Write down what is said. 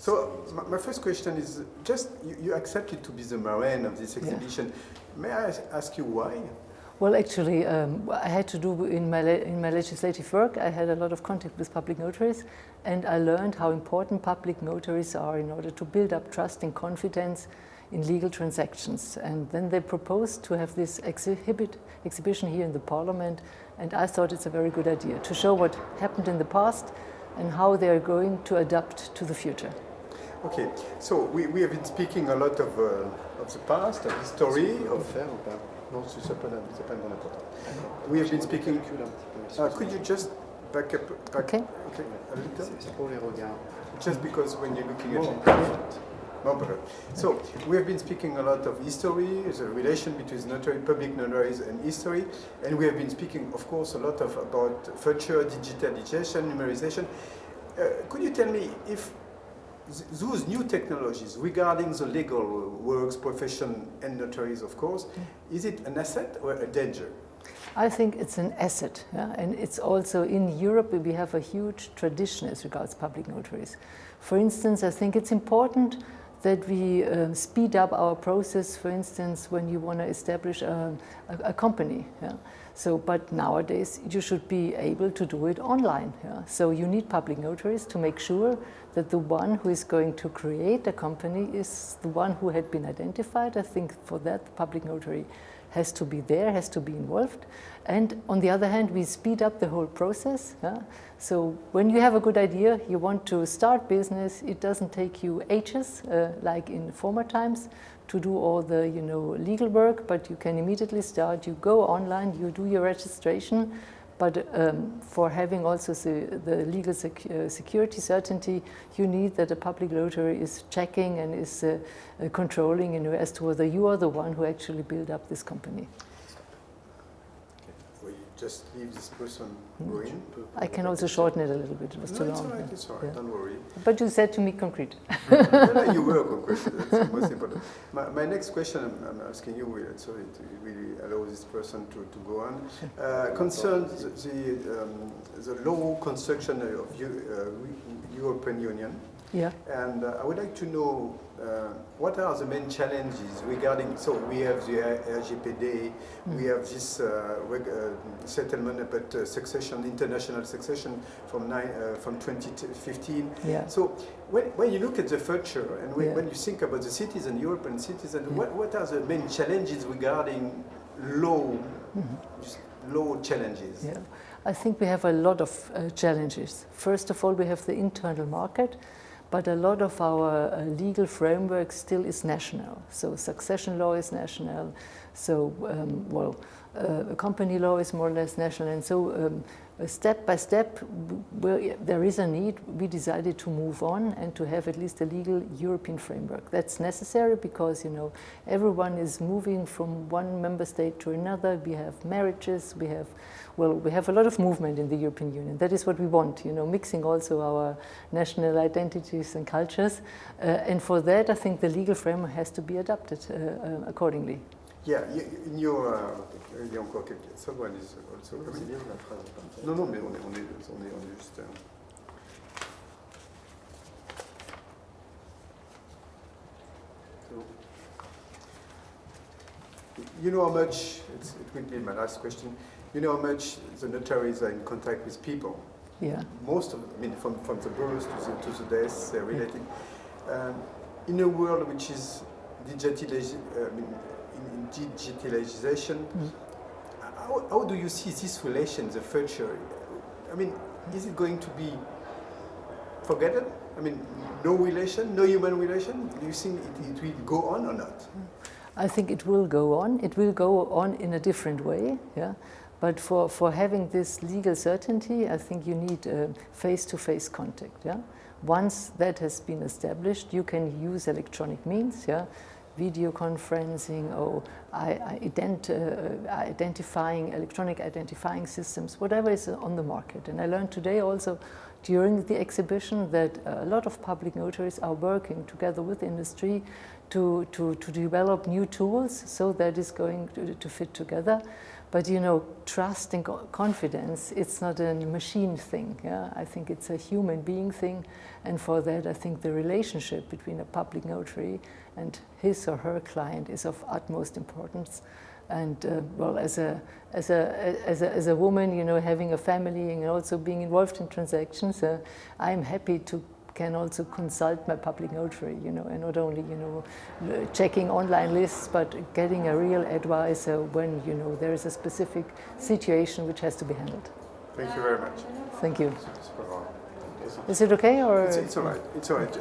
So my first question is, just you accepted to be the marraine of this exhibition. Yeah. May I ask you why? Well, actually, I had to do in my legislative work, I had a lot of contact with public notaries, and I learned how important public notaries are in order to build up trust and confidence in legal transactions. And then they proposed to have this exhibition here in the Parliament, and I thought it's a very good idea to show what happened in the past and how they are going to adapt to the future. Okay, so we have been speaking a lot of the past, of history, of... Non, c'est pas une grande importance. We have been speaking... could you just back up? Okay. Okay, a little? C'est pour les regards. Just because when you're looking at it... So, we have been speaking a lot of history, the relation between public notaries and history, and we have been speaking, of course, a lot about future digitalization, numerization. Could you tell me if those new technologies regarding the legal works, profession, and notaries, of course, is it an asset or a danger? I think it's an asset, yeah? And it's also in Europe we have a huge tradition as regards public notaries. For instance, I think it's important that we speed up our process, for instance, when you want to establish a company. Yeah? So, but nowadays you should be able to do it online. Yeah? So you need public notaries to make sure that the one who is going to create a company is the one who had been identified. I think for that the public notary has to be there, has to be involved. And on the other hand, we speed up the whole process. Yeah? So when you have a good idea, you want to start business, it doesn't take you ages, like in former times, to do all the legal work, but you can immediately start. You go online, you do your registration, but for having also the legal security certainty, you need that a public notary is checking and is controlling as to whether you are the one who actually built up this company. Just leave this person going. I can also shorten it a little bit. It was too long. It's all right. Yeah. Don't worry. But you said to me concrete. No, you were concrete. That's the most important. My next question I'm asking you, so it really allows this person to go on, concerns the law construction of European Union. Yeah. And I would like to know what are the main challenges regarding, so we have the RGPD, we have this settlement about succession, international succession from 2015. Yeah. So when you look at the future and when you think about the citizen, European citizen, what are the main challenges regarding law challenges? Yeah. I think we have a lot of challenges. First of all, we have the internal market. But a lot of our legal framework still is national. So succession law is national. So, company law is more or less national. And so step by step, there is a need. We decided to move on and to have at least a legal European framework. That's necessary because, everyone is moving from one member state to another. We have marriages, we have a lot of movement in the European Union. That is what we want, mixing also our national identities and cultures. And for that, I think the legal framework has to be adapted accordingly. Yeah, in your... il y a encore quelques... Someone is also coming. Non, mais on est juste... You know how much, it will be my last question, you know how much the notaries are in contact with people? Yeah. Most of, from the birth to the death, they're related. In a world which is digitalization, how do you see this relation in the future? Is it going to be forgotten? No relation, no human relation? Do you think it will go on or not? I think it will go on. It will go on in a different way, yeah. But for having this legal certainty, I think you need face-to-face contact, yeah. Once that has been established, you can use electronic means, yeah. Video conferencing or electronic identifying systems, whatever is on the market. And I learned today also during the exhibition that a lot of public notaries are working together with industry to develop new tools, so that is going to fit together. But you know, trust and confidence, it's not a machine thing. Yeah? I think it's a human being thing, and for that I think the relationship between a public notary and his or her client is of utmost importance. And well, as a woman, you know, having a family and also being involved in transactions, I'm happy to can also consult my public notary, you know, and not only, you know, checking online lists, but getting a real advisor when, you know, there is a specific situation which has to be handled. Thank you very much. Thank you. Is it okay, or? It's all right. It's all right.